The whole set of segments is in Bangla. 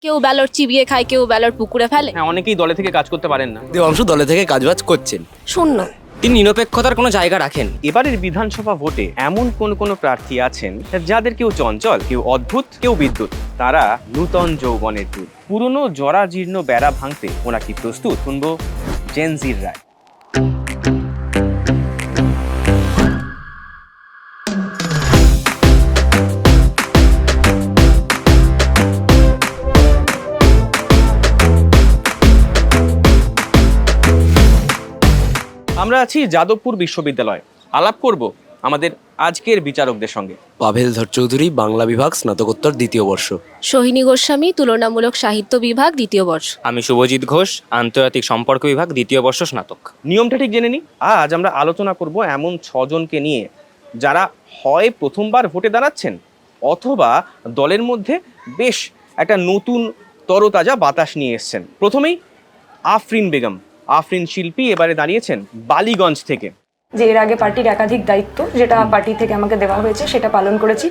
কেউ ব্যালট চিবিয়ে খায়, কেউ ব্যালট পুকুরে ফেলে। হ্যাঁ, অনেকেই দলে থেকে কাজ করতে পারেন না। দেবাংশু দলে থেকে কাজবাজ করছেন। শূন্য। তিনি নিরপেক্ষতার কোনো জায়গা রাখেন। এবারের বিধানসভা ভোটে এমন কোন প্রার্থী আছেন যাদের কেউ চঞ্চল, কেউ অদ্ভুত, কেউ বিদ্যুৎ। তারা নূতন যৌবনের দূত। পুরনো জরাজীর্ণ বেড়া ভাঙতে ওরা কি প্রস্তুত? শুনবো জেনজির রায়। আমরা আছি যাদবপুর বিশ্ববিদ্যালয়। আলাপ করব আমাদের আজকের বিচারকদের সঙ্গে। পাভেল ধর চৌধুরী, বাংলা বিভাগ, স্নাতকোত্তর দ্বিতীয় বর্ষ। সোহিনী গোস্বামী, তুলনামূলক সাহিত্য বিভাগ, দ্বিতীয় বর্ষ। আমি শুভজিৎ ঘোষ, আন্তর্জাতিক সম্পর্ক বিভাগ, দ্বিতীয় বর্ষ স্নাতক। নিয়মটা ঠিক জেনে নিই। আজ আমরা আলোচনা করব এমন ছজনকে নিয়ে যারা হয় প্রথমবার ভোটে দাঁড়াচ্ছেন, অথবা দলের মধ্যে বেশ একটা নতুন তরতাজা বাতাস নিয়ে এসছেন। প্রথমেই আফরিন বেগম। আফরিন শিল্পী এবারে দাঁড়িয়েছেন বালিগঞ্জ থেকে। যে এর আগে পার্টির একাধিক দায়িত্ব যেটা পার্টি থেকে আমাকে দেওয়া হয়েছে সেটা পালন করেছি।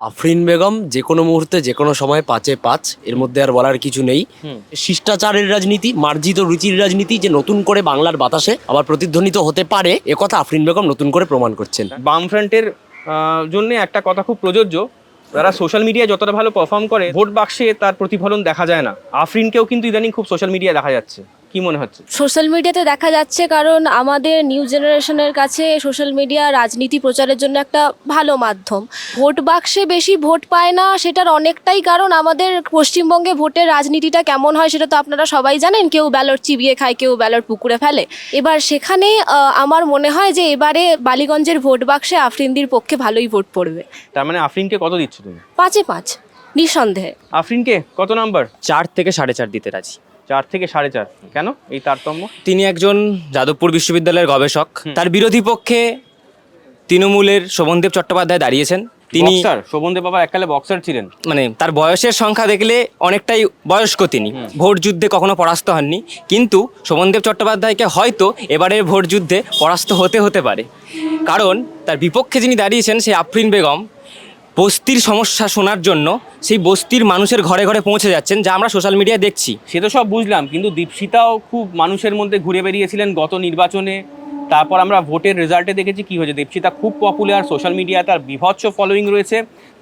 আফরিন বেগম যে কোনো মুহূর্তে যে কোনো সময় 5-এ 5, এর মধ্যে আর বলার কিছু নেই। শিষ্টাচারের রাজনীতি, মার্জিত রুচির রাজনীতি যে নতুন করে বাংলার বাতাসে আবার প্রতিধ্বনিত হতে পারে, একথা আফরিন বেগম নতুন করে প্রমাণ করছেন। বামফ্রন্টের জন্য একটা কথা খুব প্রযোজ্য, যারা সোশ্যাল মিডিয়ায় যতটা ভালো পারফর্ম করে ভোট বাক্সে তার প্রতিফলন দেখা যায় না। আফরিনকেও কিন্তু ইদানিং খুব সোশ্যাল মিডিয়ায় দেখা যাচ্ছে। কি মনে হচ্ছে? সোশ্যাল মিডিয়াতে দেখা যাচ্ছে, কারণ আমাদের নিউ জেনারেশনের কাছে সোশ্যাল মিডিয়া রাজনীতি প্রচারের জন্য একটা ভালো মাধ্যম। ভোট বাক্সে বেশি ভোট পায় না, সেটার অনেকটাই কারণ আমাদের পশ্চিমবঙ্গে ভোটের রাজনীতিটা কেমন হয় সেটা তো আপনারা সবাই জানেন। কেউ ব্যালট চিবিয়ে খায়, কেউ ব্যালট পুকুরে ফেলে। এবার সেখানে আমার মনে হয় যে এবারে বালিগঞ্জের ভোট বাক্সে আফরিনদির পক্ষে ভালোই ভোট পড়বে। তার মানে আফরিনকে কত দিচ্ছ তুমি? 5-এ 5 নিঃসন্দেহে। আফরিনকে কত নাম্বার? 4 থেকে 4.5 দিতে রাজি। 4 থেকে 4.5। কেন এই তারতম্য? তিনি একজন যাদবপুর বিশ্ববিদ্যালয়ের গবেষক। তার বিরোধী পক্ষে তৃণমূলের শোভনদেব চট্টোপাধ্যায় দাঁড়িয়েছেন। তিনি শোভনদেব বাবা এককালে বক্সার ছিলেন। মানে তার বয়সের সংখ্যা দেখলে অনেকটাই বয়স্ক তিনি। ভোট যুদ্ধে কখনো পরাস্ত হননি, কিন্তু শোভনদেব চট্টোপাধ্যায়কে হয়তো এবারের ভোট যুদ্ধে পরাস্ত হতে পারে। কারণ তার বিপক্ষে যিনি দাঁড়িয়েছেন সেই আফরিন বেগম বস্তির সমস্যা শোনার জন্য সেই বস্তির মানুষের ঘরে ঘরে পৌঁছে যাচ্ছেন, যা আমরা সোশ্যাল মিডিয়ায় দেখছি। সে তো সব বুঝলাম, কিন্তু দীপশিতাও খুব মানুষের মধ্যে ঘুরে বেরিয়েছিলেন গত নির্বাচনে। তারপর আমরা ভোটের রেজাল্টে দেখেছি কি হয়েছে। দীপশিতা খুব পপুলার, সোশ্যাল মিডিয়ায় তার বিভৎস ফলোয়িং রয়েছে।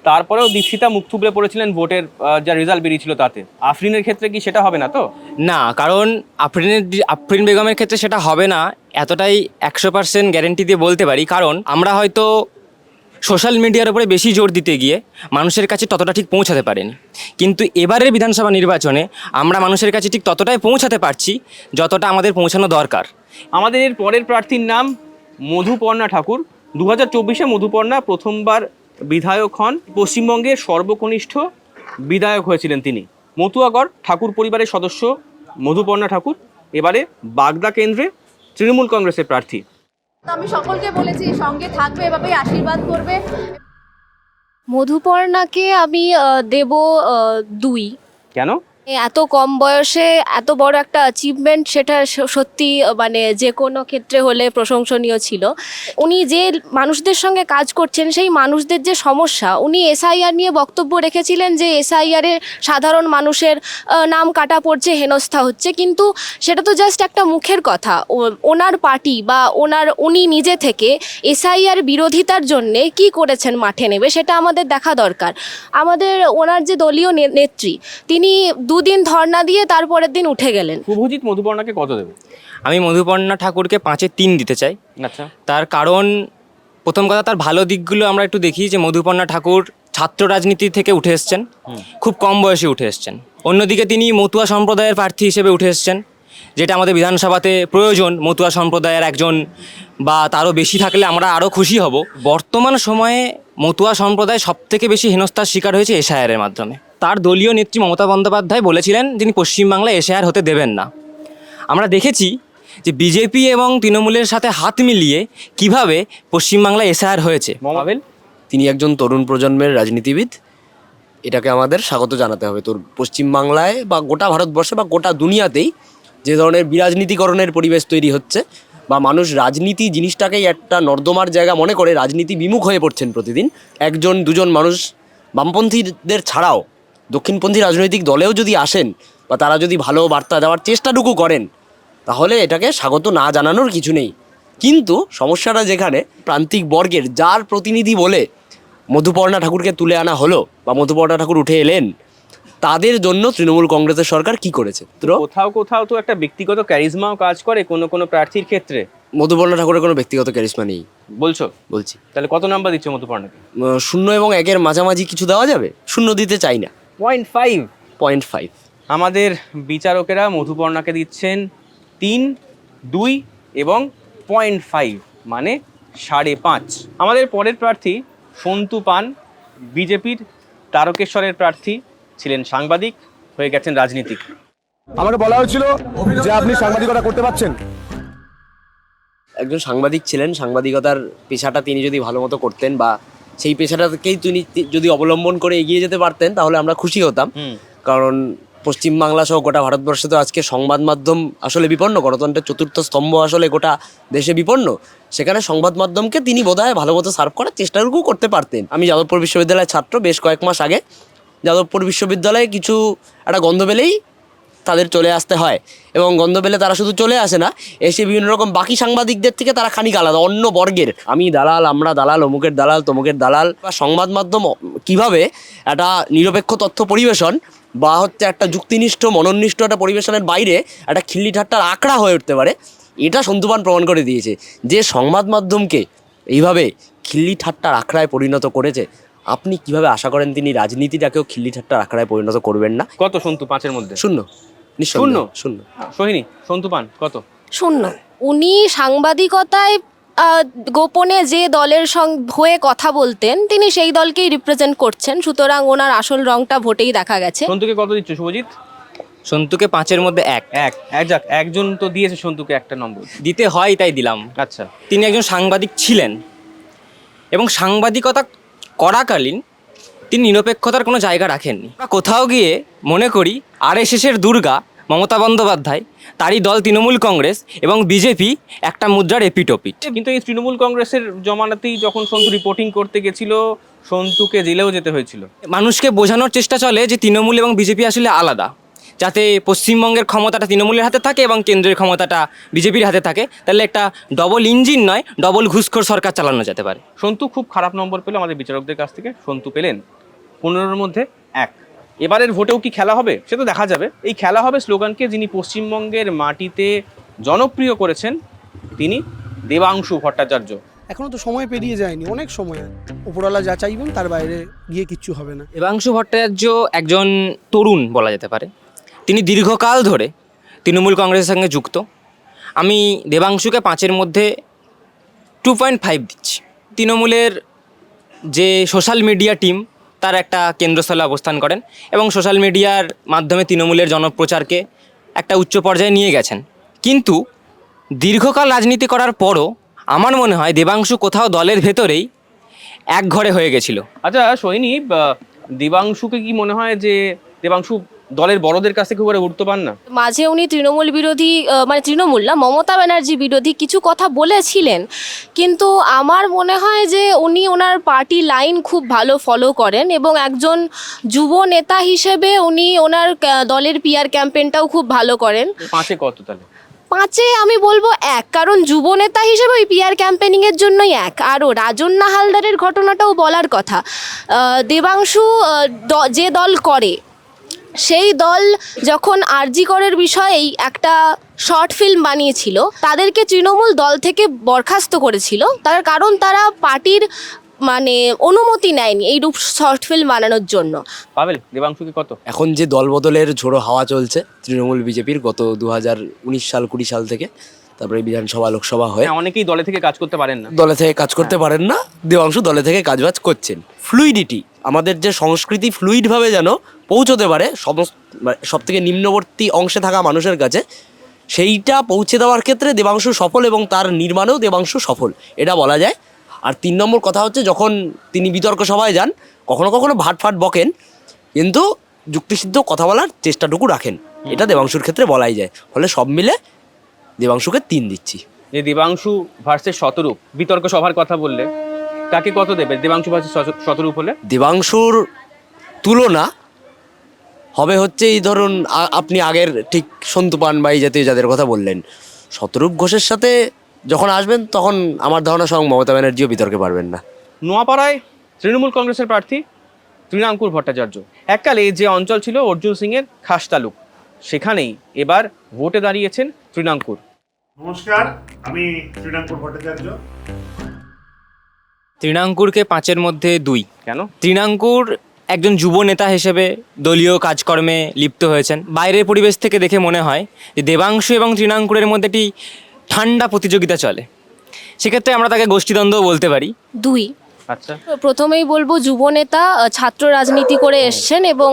তারপরেও দীপশিতা মুখ থুবড়ে পড়েছিলেন ভোটের যা রেজাল্ট বেরিয়েছিল তাতে। আফরিনের ক্ষেত্রে কি সেটা হবে না তো? না, কারণ আফরিন বেগমের ক্ষেত্রে সেটা হবে না এতটাই 100% গ্যারেন্টি দিয়ে বলতে পারি। কারণ আমরা হয়তো সোশ্যাল মিডিয়ার উপরে বেশি জোর দিতে গিয়ে মানুষের কাছে ততটা ঠিক পৌঁছাতে পারিনি, কিন্তু এবারের বিধানসভা নির্বাচনে আমরা মানুষের কাছে ঠিক ততটাই পৌঁছাতে পারছি যতটা আমাদের পৌঁছানো দরকার। আমাদের এর পরের প্রার্থীর নাম মধুপর্ণা ঠাকুর। 2024-এ মধুপর্ণা প্রথমবার বিধায়ক হন। পশ্চিমবঙ্গের সর্বকনিষ্ঠ বিধায়ক হয়েছিলেন তিনি। মতুয়াগড় ঠাকুর পরিবারের সদস্য মধুপর্ণা ঠাকুর এবারে বাগদা কেন্দ্রে তৃণমূল কংগ্রেসের প্রার্থী। আমি সকলকে বলেছি সঙ্গে থাকবে, এভাবেই আশীর্বাদ করবে। মধুপর্ণাকে আমি দেব 2। কেন? এত কম বয়সে এত বড় একটা অ্যাচিভমেন্ট, সেটা সত্যি মানে যে কোনো ক্ষেত্রে হলে প্রশংসনীয় ছিল। উনি যে মানুষদের সঙ্গে কাজ করছেন, সেই মানুষদের যে সমস্যা, উনি এসআইআর নিয়ে বক্তব্য রেখেছিলেন যে এসআইআরে সাধারণ মানুষের নাম কাটা পড়ছে, হেনস্থা হচ্ছে, কিন্তু সেটা তো জাস্ট একটা মুখের কথা। ওনার পার্টি বা উনি নিজে থেকে এসআইআর বিরোধিতার জন্যে কি করেছেন মাঠে নেবে, সেটা আমাদের দেখা দরকার। আমাদের ওনার যে দলীয় নেত্রী, তিনি 2 দিন ধর্ণা দিয়ে তারপরের দিন উঠে গেলেন। শুভজিৎ মধুপর্ণাকে কত দেবে? আমি মধুপর্ণা ঠাকুরকে 5-এ 3 দিতে চাই। আচ্ছা। তার কারণ, প্রথম কথা, তার ভালো দিকগুলো আমরা একটু দেখি যে মধুপর্ণা ঠাকুর ছাত্র রাজনীতি থেকে উঠে এসছেন, খুব কম বয়সে উঠে এসছেন। অন্যদিকে তিনি মতুয়া সম্প্রদায়ের প্রার্থী হিসেবে উঠে এসছেন, যেটা আমাদের বিধানসভাতে প্রয়োজন। মতুয়া সম্প্রদায়ের একজন বা তারও বেশি থাকলে আমরা আরও খুশি হব। বর্তমান সময়ে মতুয়া সম্প্রদায় সবথেকে বেশি হেনস্থার শিকার হয়েছে এসআইআরের মাধ্যমে। তার দলীয় নেত্রী মমতা বন্দ্যোপাধ্যায় বলেছিলেন তিনি পশ্চিমবাংলায় এসআইআর হতে দেবেন না। আমরা দেখেছি যে বিজেপি এবং তৃণমূলের সাথে হাত মিলিয়ে কিভাবে পশ্চিমবাংলায় এসআইআর হয়েছে। মমাবেল, তিনি একজন তরুণ প্রজন্মের রাজনীতিবিদ, এটাকে আমাদের স্বাগত জানাতে হবে। তোর পশ্চিমবাংলায় বা গোটা ভারতবর্ষে বা গোটা দুনিয়াতেই যে ধরনের বিরাজনীতিকরণের পরিবেশ তৈরি হচ্ছে, বা মানুষ রাজনীতি জিনিসটাকেই একটা নর্দমার জায়গা মনে করে রাজনীতি বিমুখ হয়ে পড়ছেন প্রতিদিন। 1-2জন মানুষ বামপন্থীদের ছাড়াও দক্ষিণপন্থী রাজনৈতিক দলেও যদি আসেন বা তারা যদি ভালো বার্তা দেওয়ার চেষ্টাটুকু করেন, তাহলে এটাকে স্বাগত না জানানোর কিছু নেই। কিন্তু সমস্যাটা যেখানে প্রান্তিক বর্গের যার প্রতিনিধি বলে মধুপর্ণা ঠাকুরকে তুলে আনা হলো বা মধুপর্ণা ঠাকুর উঠে এলেন, তাদের জন্য তৃণমূল কংগ্রেসের সরকার কি করেছে? তো কোথাও কোথাও তো একটা ব্যক্তিগত ক্যারিজমাও কাজ করে কোনো কোনো প্রার্থীর ক্ষেত্রে। মধুপর্ণা ঠাকুরের কোনো ব্যক্তিগত ক্যারিশমা নেই বলছো? বলছি। তাহলে কত নাম্বার দিচ্ছ মধুপর্ণাকে? 0 এবং 1-এর মাঝামাঝি কিছু দেওয়া যাবে? 0 দিতে চাই না। 0.5। 0.5। আমাদের বিচারকেরা মধুপর্ণাকে দিচ্ছেন 3, 2 এবং 0.5, মানে 5.5। আমাদের পরের প্রার্থী সন্তু পান, বিজেপির তারকেশ্বরের প্রার্থী, ছিলেন সাংবাদিক, হয়ে গেছেন রাজনীতিক। আমাকে বলা হয়েছিল যে আপনি সাংবাদিকতা করতে পারছেন। একজন সাংবাদিক ছিলেন, সাংবাদিকতার পেশাটা তিনি যদি ভালো মতো করতেন বা সেই পেশাটাকেই তিনি যদি অবলম্বন করে এগিয়ে যেতে পারতেন, তাহলে আমরা খুশি হতাম। কারণ পশ্চিমবাংলা সহ গোটা ভারতবর্ষে তো আজকে সংবাদ মাধ্যম আসলে বিপন্ন, গণতন্ত্রের চতুর্থ স্তম্ভ আসলে গোটা দেশে বিপন্ন। সেখানে সংবাদ মাধ্যমকে তিনি বোধহয় ভালো মতো সার্ভ করার চেষ্টাটুকু করতে পারতেন। আমি যাদবপুর বিশ্ববিদ্যালয়ের ছাত্র, বেশ কয়েক মাস আগে যাদবপুর বিশ্ববিদ্যালয়ে কিছু একটা গন্ধ পেলেই তাদের চলে আসতে হয়, এবং গন্ধ পেলে তারা শুধু চলে আসে না, এসে বিভিন্ন রকম বাকি সাংবাদিকদের থেকে তারা খানিক আলাদা, অন্য বর্গের। আমি দালাল, আমরা দালাল, অমুকের দালাল, তমুকের দালাল। বা সংবাদ মাধ্যম কিভাবে একটা নিরপেক্ষ তথ্য পরিবেশন বা হচ্ছে একটা যুক্তিনিষ্ঠ মননিষ্ঠ একটা পরিবেশনের বাইরে একটা খিল্লি ঠাট্টার আঁকড়া হয়ে উঠতে পারে, এটা সন্তুপান প্রমাণ করে দিয়েছে। যে সংবাদ মাধ্যমকে এইভাবে খিল্লি ঠাট্টার আঁকড়ায় পরিণত করেছে, আপনি কিভাবে আশা করেন তিনি রাজনীতিটাকেও খিল্লি ঠাট্টার আঁকড়ায় পরিণত করবেন না? কত সন্তু 5-এর মধ্যে? 0। নিঃসন্দেহে 0। সোহিনী, সন্তু পান কত? 0। উনি সাংবাদিকতায় গোপনে যে দলের হয়ে কথা বলতেন, তিনি সেই দলকেই রিপ্রেজেন্ট করছেন, সুতরাং ওনার আসল রংটা ভোটেই দেখা গেছে। সন্তুকে কত দিচ্ছ শুভজিৎ? সন্তুকে 5-এর মধ্যে 1 যাক, একজন তো দিয়েছে সন্তুকে 1টা নম্বর। দিতে হয়, তাই দিলাম। আচ্ছা, তিনি একজন সাংবাদিক ছিলেন এবং সাংবাদিকতা করাকালীন তিনি নিরপেক্ষতার কোনো জায়গা রাখেননি। কোথাও গিয়ে মনে করি আরএসএসের দুর্গা মমতা বন্দ্যোপাধ্যায়, তারই দল তৃণমূল কংগ্রেস এবং বিজেপি একটা মুদ্রার এপিটোপিট। কিন্তু এই তৃণমূল কংগ্রেসের জমানাতেই যখন সন্তু রিপোর্টিং করতে গেছিল, সন্তুকে জেলেও যেতে হয়েছিল। মানুষকে বোঝানোর চেষ্টা চলে যে তৃণমূল এবং বিজেপি আসলে আলাদা, যাতে পশ্চিমবঙ্গের ক্ষমতাটা তৃণমূলের হাতে থাকে এবং কেন্দ্রের ক্ষমতাটা বিজেপির হাতে থাকে, তাহলে একটা ডবল ইঞ্জিন নয়, ডবল ঘুষখোর সরকার চালানো যেতে পারে। সন্তু খুব খারাপ নম্বর পেল আমাদের বিচারকদের কাছ থেকে। সন্তু পেলেন 15-এর মধ্যে 1। এবারের ভোটেও কি খেলা হবে সে তো দেখা যাবে। এই খেলা হবে স্লোগানকে যিনি পশ্চিমবঙ্গের মাটিতে জনপ্রিয় করেছেন, তিনি দেবাংশু ভট্টাচার্য। এখনো তো সময় পেরিয়ে যায়নি, অনেক সময়। উপরওয়ালা যা চাইবেন তার বাইরে গিয়ে কিচ্ছু হবে না। দেবাংশু ভট্টাচার্য একজন তরুণ বলা যেতে পারে, তিনি দীর্ঘকাল ধরে তৃণমূল কংগ্রেসের সঙ্গে যুক্ত। আমি দেবাংশুকে 5-এর মধ্যে 2.5 দিচ্ছি। তৃণমূলের যে সোশ্যাল মিডিয়া টিম, তার একটা কেন্দ্রস্থলে অবস্থান করেন এবং সোশ্যাল মিডিয়ার মাধ্যমে তৃণমূলের জনপ্রচারকে একটা উচ্চ পর্যায়ে নিয়ে গেছেন। কিন্তু দীর্ঘকাল রাজনীতি করার পরও আমার মনে হয় দেবাংশু কোথাও দলের ভেতরেই এক ঘরে হয়ে গেছিল। আচ্ছা সোহিনী, দেবাংশুকে কি মনে হয় যে দেবাংশু দলের বড়দের কাছে খুব একটা গুরুত্ব পান না? মাঝে উনি তৃণমূল বিরোধী, মানে তৃণমূল না, মমতা ব্যানার্জি বিরোধী কিছু কথা বলেছিলেন, কিন্তু আমার মনে হয় যে উনি ওনার পার্টি লাইন খুব ভালো ফলো করেন এবং একজন যুব নেতা হিসেবে উনি ওনার দলের পিআর ক্যাম্পেইনটাও খুব ভালো করেন। 5-এ কত তাহলে? 5-এ আমি বলবো 1, কারণ যুব নেতা হিসেবে ওই পিআর ক্যাম্পেনিংয়ের জন্যই 1। আরও রাজন্না হালদারের ঘটনাটাও বলার কথা। দেবাংশু যে দল করে, সেই দল যখন আরজি করের বিষয়েই একটা শর্ট ফিল্ম বানিয়েছিল, তাদেরকে তৃণমূল দল থেকে বরখাস্ত করেছিল, তার কারণ তারা পার্টির মানে অনুমতি নেয়নি এই রূপ শর্ট ফিল্ম বানানোর জন্য। পাবেল, দেবাংশুকে কত? এখন যে দলবদলের ঝোড়ো হাওয়া চলছে তৃণমূল বিজেপির গত 2019 সাল 20 সাল থেকে, তারপরে বিধানসভা লোকসভা হয়ে অনেকেই দলে থেকে কাজ করতে পারেন না, দলে থেকে কাজ করতে পারেন না। দেবাংশু দলে থেকে কাজবাজ করছেন। ফ্লুইডিটি, আমাদের যে সংস্কৃতি ফ্লুইডভাবে যেন পৌঁছতে পারে সব থেকে নিম্নবর্তী অংশে থাকা মানুষের কাছে, সেইটা পৌঁছে দেওয়ার ক্ষেত্রে দেবাংশু সফল এবং তার নির্মাণেও দেবাংশু সফল, এটা বলা যায়। আর 3 নম্বর কথা হচ্ছে, যখন তিনি বিতর্ক সভায় যান, কখনো কখনো ভাটফাট বকেন, কিন্তু যুক্তিসিদ্ধ কথা বলার চেষ্টাটুকু রাখেন, এটা দেবাংশুর ক্ষেত্রে বলাই যায়। ফলে সব মিলে দেবাংশুকে 3 দিচ্ছি। যে দেবাংশু ভার্সেস শতরূপ বিতর্ক সভার কথা বললে, কাকে কত দেবে দেবাংশু ভার্সেস শতরূপ হলে? দেবাংশুর তুলনা হবে হচ্ছে এই ধরুন আপনি আগের ঠিক সন্তু পান বা এই জাতীয় যাদের কথা বললেন, শতরূপ ঘোষের সাথে যখন আসবেন তখন আমার ধারণা স্বয়ং মমতা ব্যানার্জিও বিতর্কে পারবেন না। নোয়াপাড়ায় তৃণমূল কংগ্রেসের প্রার্থী তৃণাঙ্কুর ভট্টাচার্য। এককালে যে অঞ্চল ছিল অর্জুন সিংয়ের খাস তালুক, সেখানেই এবার ভোটে দাঁড়িয়েছেন তৃণাঙ্কুর। নমস্কার, আমি তৃণাঙ্কুর ভট্টাচার্য। তৃণাঙ্কুরকে 5-এর মধ্যে 2। কেন? তৃণাঙ্কুর একজন যুব নেতা হিসেবে দলীয় কাজকর্মে লিপ্ত হয়েছেন। বাইরের পরিবেশ থেকে দেখে মনে হয় যে দেবাংশু এবং তৃণাঙ্কুরের মধ্যে একটি ঠান্ডা প্রতিযোগিতা চলে। সেক্ষেত্রে আমরা তাকে গোষ্ঠীদ্বন্দ্ব বলতে পারি। 2। আচ্ছা, প্রথমেই বলবো যুবনেতা, ছাত্র রাজনীতি করে এসছেন এবং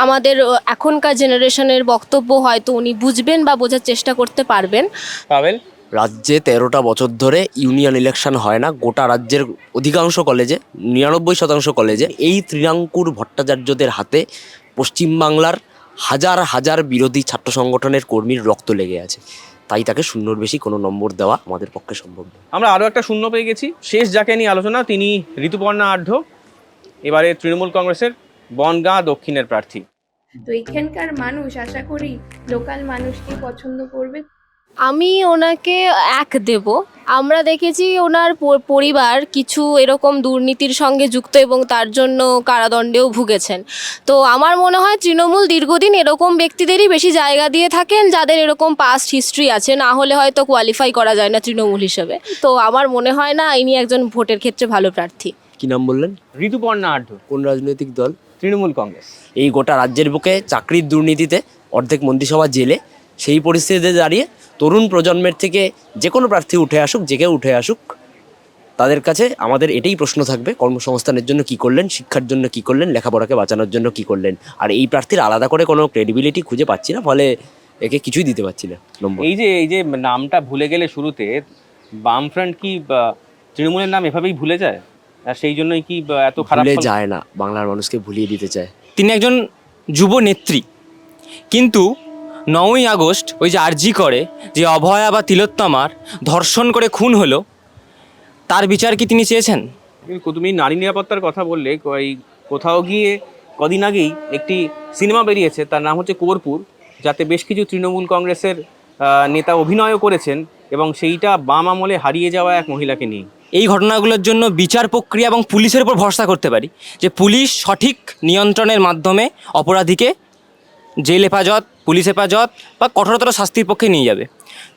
আমাদের এখনকার জেনারেশনের বক্তব্য হয়তো উনি বুঝবেন বা বোঝার চেষ্টা করতে পারবেন। পাবেল। রাজ্যে 13টা বছর ধরে ইউনিয়ন ইলেকশন হয় না, গোটা রাজ্যের অধিকাংশ কলেজে 99% কলেজে এই তৃণাঙ্কুর ভট্টাচার্যদের হাতে পশ্চিমবাংলার হাজার হাজার বিরোধী ছাত্র সংগঠনের কর্মীর রক্ত লেগে আছে। তাই তাকে শূন্যর বেশি কোনো নম্বর দেওয়া আমাদের পক্ষে সম্ভব নয়। আমরা আরও একটা শূন্য পেয়ে গেছি। শেষ যাকে নিয়ে আলোচনা, তিনি ঋতুপর্ণা আঢ্য, এবারে তৃণমূল কংগ্রেসের বনগাঁ দক্ষিণের প্রার্থী। তো এখানকার মানুষ আশা করি লোকাল মানুষকে পছন্দ করবে। আমি ওনাকে 1 দেব। আমরা দেখেছি ওনার পরিবার কিছু এরকম দুর্নীতির সঙ্গে যুক্ত এবং তার জন্য কারাদণ্ডেও ভুগেছেন। তো আমার মনে হয় তৃণমূল দীর্ঘদিন এরকম ব্যক্তিদেরই বেশি জায়গা দিয়ে থাকেন যাদের এরকম পাস্ট হিস্ট্রি আছে, না হলে হয়তো কোয়ালিফাই করা যায় না তৃণমূল হিসেবে। তো আমার মনে হয় না ইনি একজন ভোটের ক্ষেত্রে ভালো প্রার্থী। কি নাম বললেন? ঋতুপর্ণা আঢ্য। কোন রাজনৈতিক দল? তৃণমূল কংগ্রেস। এই গোটা রাজ্যের বুকে চাকরির দুর্নীতিতে অর্ধেক মন্ত্রিসভা জেলে, সেই পরিস্থিতিতে দাঁড়িয়ে তরুণ প্রজন্মের থেকে যে কোনো প্রার্থী উঠে আসুক, যে কেউ উঠে আসুক, তাদের কাছে আমাদের এটাই প্রশ্ন থাকবে, কর্মসংস্থানের জন্য কি করলেন, শিক্ষার জন্য কি করলেন, লেখাপড়াকে বাঁচানোর জন্য কি করলেন। আর এই প্রার্থীর আলাদা করে কোনো ক্রেডিবিলিটি খুঁজে পাচ্ছি না, ফলে একে কিছুই দিতে পারছি না নম্বর। এই যে নামটা ভুলে গেলে শুরুতে, বামফ্রন্ট কি তৃণমূলের নাম এভাবেই ভুলে যায়? আর সেই জন্যই কি এত খারাপ ভুলে ফল? যায় না, বাংলার মানুষকে ভুলিয়ে দিতে চায়। তিনি একজন যুব নেত্রী, কিন্তু 9ই আগস্ট ওই যে আরজি করে যে অভয়া বা তিলোত্তমার ধর্ষণ করে খুন হলো, তার বিচার কি তিনি চেয়েছেন? তুমি নারী নিরাপত্তার কথা বললে, কোথাও গিয়ে কদিন আগেই একটি সিনেমা বেরিয়েছে, তার নাম হচ্ছে কর্পূর, যাতে বেশ কিছু তৃণমূল কংগ্রেসের নেতা অভিনয়ও করেছেন, এবং সেইটা বাম আমলে হারিয়ে যাওয়া এক মহিলাকে নিয়ে। এই ঘটনাগুলোর জন্য বিচার প্রক্রিয়া এবং পুলিশের উপর ভরসা করতে পারি যে পুলিশ সঠিক নিয়ন্ত্রণের মাধ্যমে অপরাধীকে জেল হেফাজত, পুলিশ হেফাজত বা কঠোরতর শাস্তির পক্ষে নিয়ে যাবে।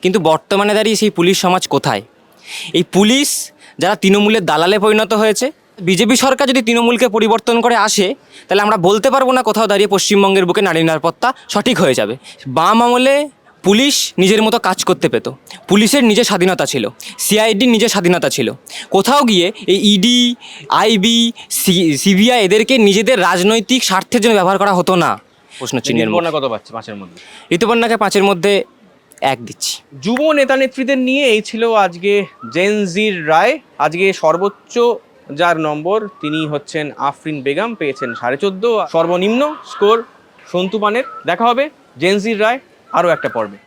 কিন্তু বর্তমানে দাঁড়িয়ে সেই পুলিশ সমাজ কোথায়? এই পুলিশ যারা তৃণমূলের দালালে পরিণত হয়েছে। বিজেপি সরকার যদি তৃণমূলকে পরিবর্তন করে আসে, তাহলে আমরা বলতে পারবো না কোথাও দাঁড়িয়ে পশ্চিমবঙ্গের বুকে নারী নিরাপত্তা সঠিক হয়ে যাবে। বাম আমলে পুলিশ নিজের মতো কাজ করতে পেত, পুলিশের নিজের স্বাধীনতা ছিল, সিআইডির নিজের স্বাধীনতা ছিল। কোথাও গিয়ে এই ইডি, আইবি, সিবিআই এদেরকে নিজেদের রাজনৈতিক স্বার্থের জন্য ব্যবহার করা হতো না। প্রশ্ন চিহ্নের মধ্যে। কত পাচ্ছে 5-এর মধ্যে? ঋতুপর্ণাকে 5-এর মধ্যে 1 দিচ্ছি। যুব নেতা নেত্রীদের নিয়ে এই ছিল আজকে জেনজির রায়। আজকে সর্বোচ্চ যার নম্বর তিনি হচ্ছেন আফরিন বেগম, পেয়েছেন 14.5। সর্বনিম্ন স্কোর সন্তু পানের। দেখা হবে জেনজির রায় আরও একটা পর্বে।